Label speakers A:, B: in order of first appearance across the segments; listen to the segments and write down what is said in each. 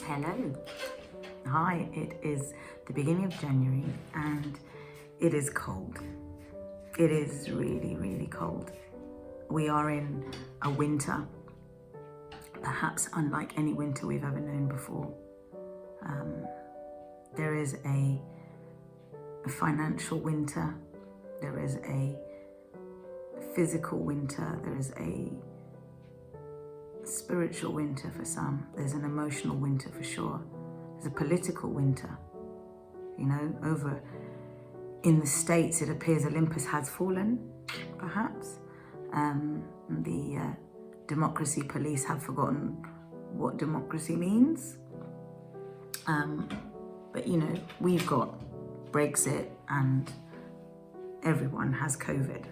A: Hello. Hi, it is the beginning of January and it is cold. It is really, really cold. We are in a winter, perhaps unlike any winter we've ever known before. There is a financial winter, there is a physical winter, there is a spiritual winter for some, there's an emotional winter for sure, there's a political winter. You know, over in the States it appears Olympus has fallen, perhaps. The democracy police have forgotten what democracy means. But you know, we've got Brexit and everyone has COVID.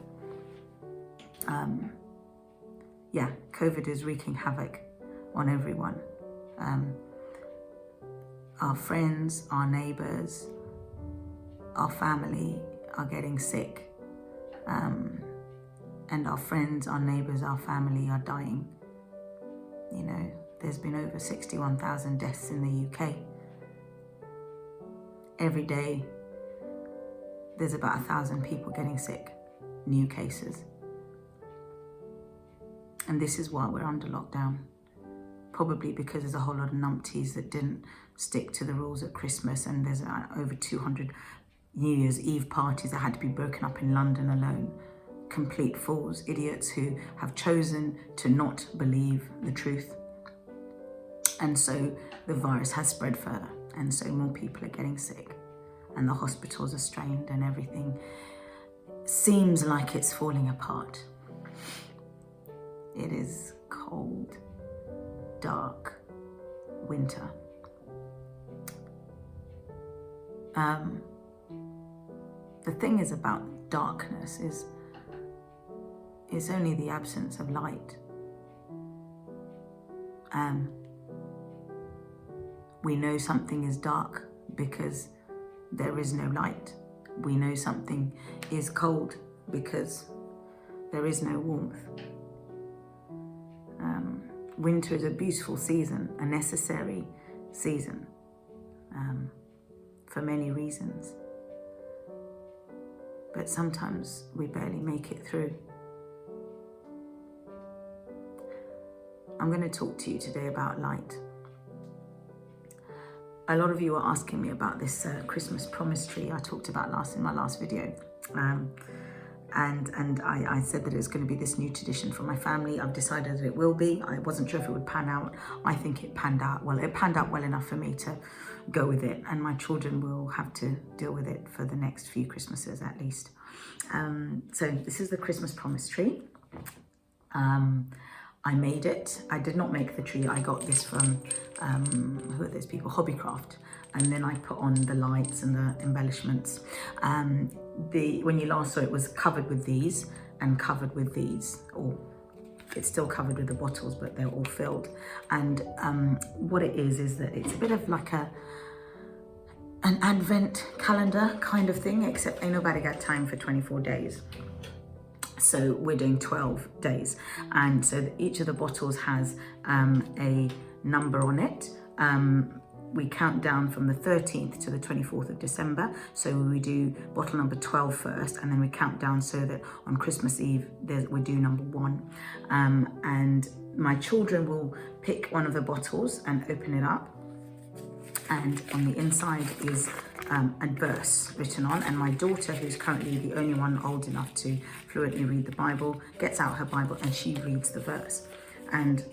A: Yeah, COVID is wreaking havoc on everyone. Our friends, our neighbors, our family are getting sick. And our friends, our neighbors, our family are dying. You know, there's been over 61,000 deaths in the UK. Every day, there's about 1,000 people getting sick, new cases. And this is why we're under lockdown. Probably because there's a whole lot of numpties that didn't stick to the rules at Christmas, and there's over 200 New Year's Eve parties that had to be broken up in London alone. Complete fools, idiots who have chosen to not believe the truth. And so the virus has spread further, and so more people are getting sick, and the hospitals are strained, and everything seems like it's falling apart. It is cold, dark winter. The thing is about darkness is it's only the absence of light. We know something is dark because there is no light. We know something is cold because there is no warmth. Winter is a beautiful season, a necessary season, for many reasons. But sometimes we barely make it through. I'm going to talk to you today about light. A lot of you are asking me about this Christmas promise tree I talked about in my last video. And I said that it was going to be this new tradition for my family. I've decided that it will be. I wasn't sure if it would pan out. I think it panned out well. It panned out well enough for me to go with it, and my children will have to deal with it for the next few Christmases at least. So this is the Christmas promise tree. I made it. I did not make the tree. I got this from, who are those people? Hobbycraft. And then I put on the lights and the embellishments. When you last saw it, was covered with these and covered with these, or it's still covered with the bottles, but they're all filled. And what it is that it's a bit of like an advent calendar kind of thing, except ain't nobody got time for 24 days. So we're doing 12 days. And so each of the bottles has a number on it. We count down from the 13th to the 24th of December. So we do bottle number 12 first, and then we count down so that on Christmas Eve, we do number 1. And my children will pick one of the bottles and open it up. And on the inside is a verse written on. And my daughter, who's currently the only one old enough to fluently read the Bible, gets out her Bible and she reads the verse. And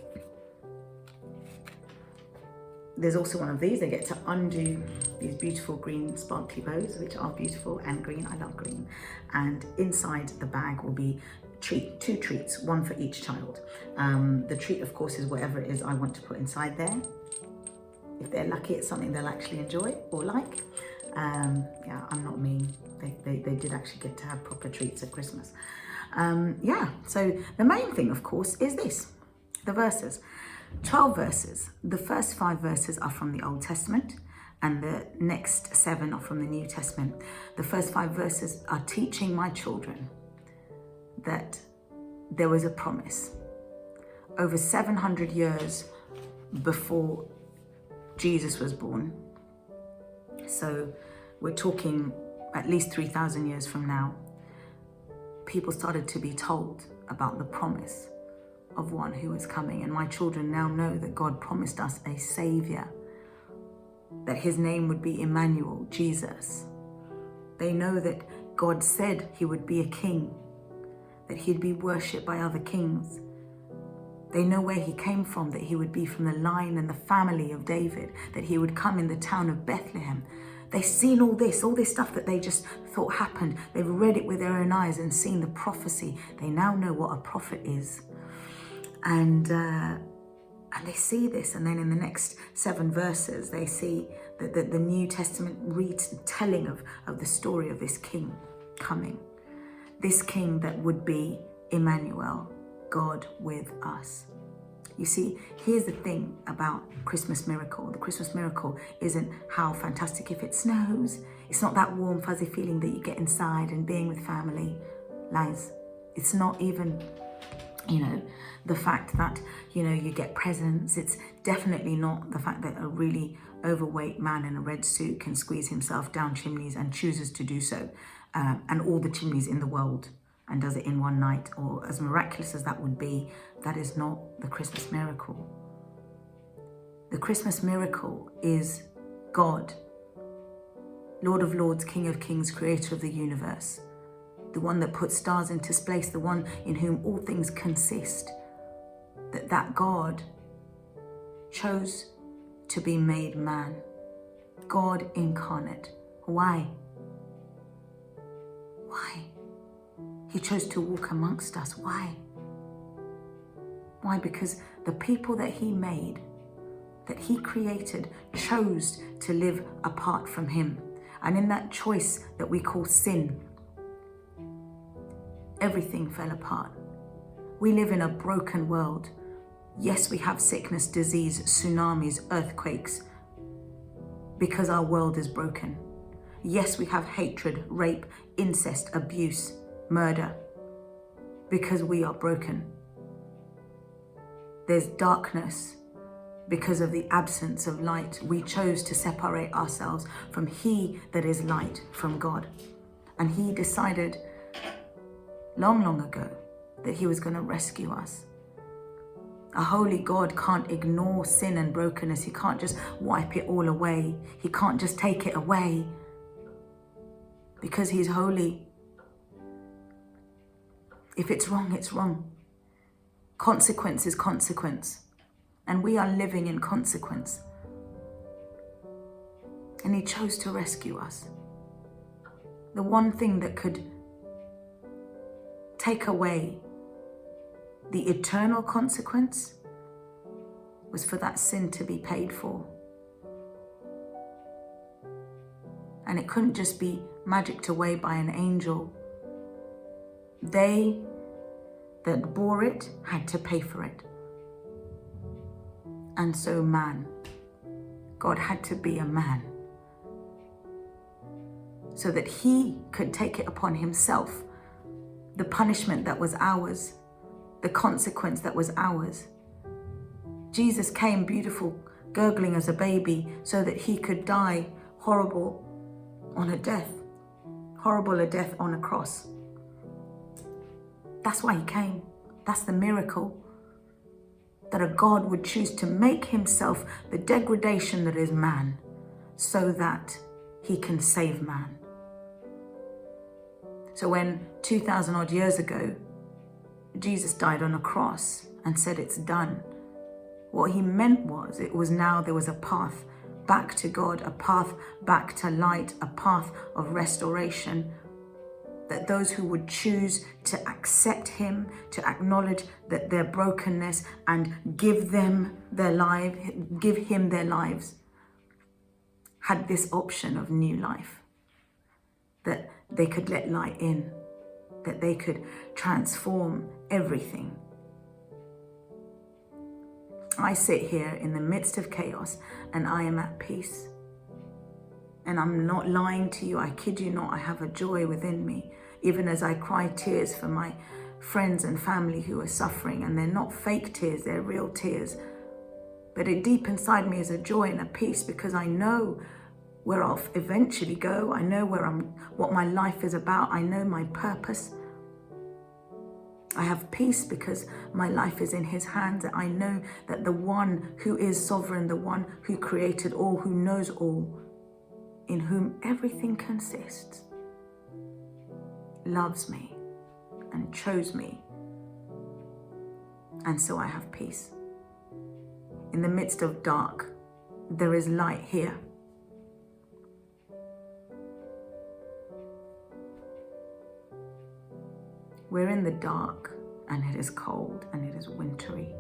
A: there's also one of these. They get to undo these beautiful green sparkly bows, which are beautiful and green. I love green. And inside the bag will be two treats, one for each child. The treat, of course, is whatever it is I want to put inside there. If they're lucky, it's something they'll actually enjoy or like. Yeah, I'm not mean. They did actually get to have proper treats at Christmas. Yeah, so the main thing, of course, is this, the verses. 12 verses. The first 5 verses are from the Old Testament, and the next 7 are from the New Testament. The first 5 verses are teaching my children that there was a promise. Over 700 years before Jesus was born. So we're talking at least 3,000 years from now, people started to be told about the promise of one who is coming. And my children now know that God promised us a savior, that his name would be Emmanuel, Jesus. They know that God said he would be a king, that he'd be worshipped by other kings. They know where he came from, that he would be from the line and the family of David, that he would come in the town of Bethlehem. They've seen all this stuff that they just thought happened. They've read it with their own eyes and seen the prophecy. They now know what a prophet is. And they see this, and then in the next 7 verses, they see that the New Testament retelling of the story of this king coming. This king that would be Emmanuel, God with us. You see, here's the thing about Christmas miracle. The Christmas miracle isn't how fantastic if it snows. It's not that warm, fuzzy feeling that you get inside and being with family. Lies. It's not even, the fact that, you get presents. It's definitely not the fact that a really overweight man in a red suit can squeeze himself down chimneys and chooses to do so, and all the chimneys in the world, and does it in one night. Or as miraculous as that would be, that is not the Christmas miracle. The Christmas miracle is God, Lord of Lords, King of Kings, creator of the universe, the one that puts stars into space, the one in whom all things consist. That God chose to be made man, God incarnate. Why? Why? He chose to walk amongst us. Why? Why? Because the people that he made, that he created, chose to live apart from him. And in that choice that we call sin, everything fell apart. We live in a broken world. Yes, we have sickness, disease, tsunamis, earthquakes, because our world is broken. Yes, we have hatred, rape, incest, abuse, murder, because we are broken. There's darkness because of the absence of light. We chose to separate ourselves from he that is light, from God. And he decided long, long ago that he was going to rescue us. A holy God can't ignore sin and brokenness. He can't just wipe it all away. He can't just take it away, because he's holy. If it's wrong, it's wrong. Consequence is consequence. And we are living in consequence. And he chose to rescue us. The one thing that could take away the eternal consequence was for that sin to be paid for. And it couldn't just be magicked away by an angel. They that bore it had to pay for it. And so God had to be a man, so that he could take it upon himself, the punishment that was ours, the consequence that was ours. Jesus came beautiful, gurgling as a baby, so that he could die horrible a death on a cross. That's why he came. That's the miracle, that a God would choose to make himself the degradation that is man, so that he can save man. So when 2,000 odd years ago, Jesus died on a cross and said it's done, what he meant was, there was a path back to God, a path back to light, a path of restoration, that those who would choose to accept him, to acknowledge that their brokenness and give him their lives, had this option of new life, that they could let light in, that they could transform everything. I sit here in the midst of chaos and I am at peace. And I'm not lying to you, I kid you not, I have a joy within me, even as I cry tears for my friends and family who are suffering. And they're not fake tears, they're real tears. But it deep inside me is a joy and a peace because I know where I'll eventually go. I know what my life is about. I know my purpose. I have peace because my life is in his hands. I know that the one who is sovereign, the one who created all, who knows all, in whom everything consists, loves me and chose me. And so I have peace. In the midst of dark, there is light here. We're in the dark and it is cold and it is wintry.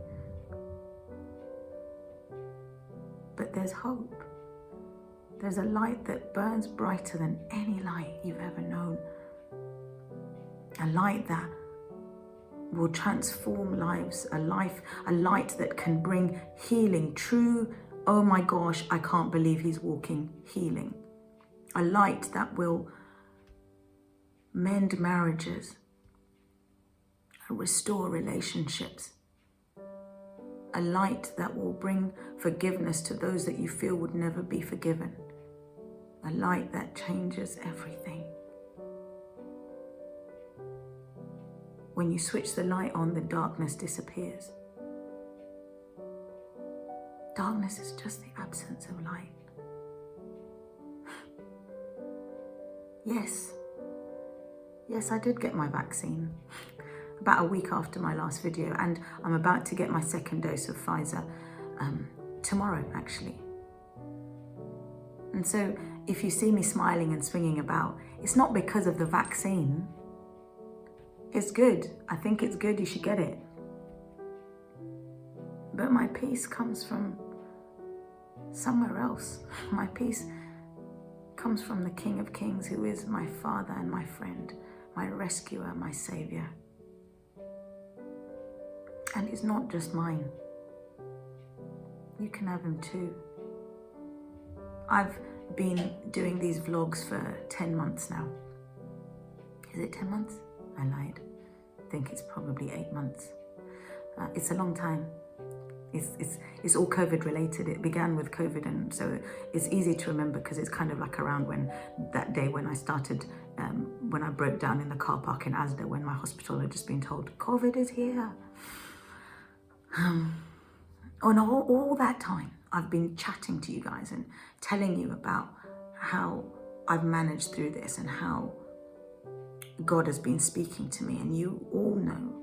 A: But there's hope. There's a light that burns brighter than any light you've ever known. A light that will transform lives, a light that can bring healing, true, oh my gosh, I can't believe he's walking, healing. A light that will mend marriages, restore relationships. A light that will bring forgiveness to those that you feel would never be forgiven. A light that changes everything. When you switch the light on, the darkness disappears. Darkness is just the absence of light. Yes, I did get my vaccine about a week after my last video, and I'm about to get my second dose of Pfizer tomorrow, actually. And so if you see me smiling and swinging about, it's not because of the vaccine. It's good. I think it's good. You should get it. But my peace comes from somewhere else. My peace comes from the King of Kings, who is my Father and my friend, my rescuer, my Savior. And he's not just mine. You can have him too. I've been doing these vlogs for 10 months now. Is it 10 months? I lied. I think it's probably 8 months. It's a long time. It's all COVID related. It began with COVID, and so it's easy to remember because it's kind of like around that day when I started, when I broke down in the car park in Asda when my hospital had just been told, COVID is here. On all that time, I've been chatting to you guys and telling you about how I've managed through this and how God has been speaking to me. And you all know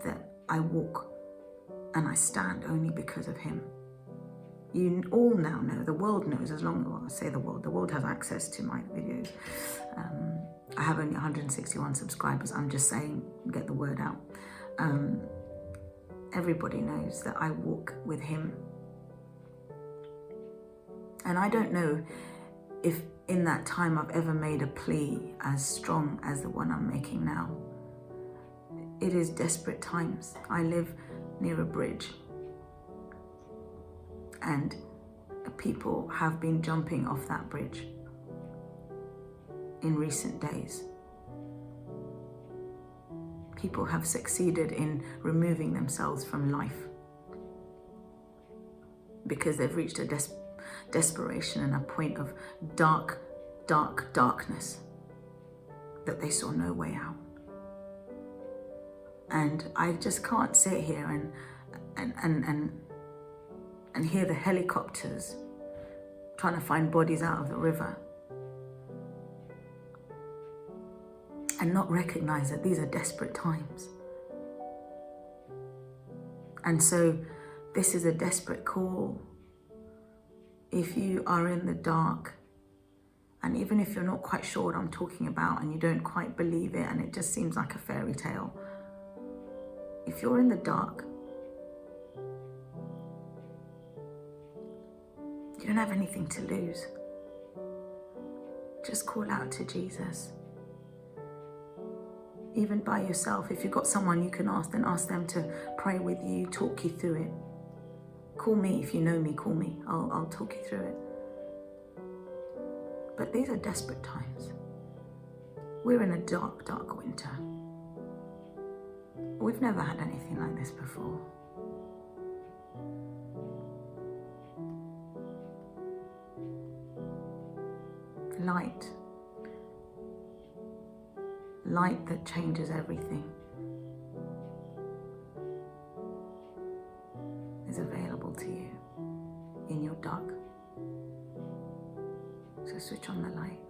A: that I walk and I stand only because of him. You all now know, the world knows, as long as I say the world has access to my videos. I have only 161 subscribers. I'm just saying, get the word out. Everybody knows that I walk with him. And I don't know if in that time I've ever made a plea as strong as the one I'm making now. It is desperate times. I live near a bridge, and people have been jumping off that bridge in recent days. People have succeeded in removing themselves from life because they've reached a desperation and a point of darkness that they saw no way out. And I just can't sit here and hear the helicopters trying to find bodies out of the river and not recognize that these are desperate times. And so this is a desperate call. If you are in the dark, and even if you're not quite sure what I'm talking about and you don't quite believe it and it just seems like a fairy tale, if you're in the dark, you don't have anything to lose. Just call out to Jesus. Even by yourself, if you've got someone you can ask, then ask them to pray with you, talk you through it. Call me if you know me, call me. I'll talk you through it. But these are desperate times. We're in a dark, dark winter. We've never had anything like this before. light. Light that changes everything is available to you in your dark. So switch on the light.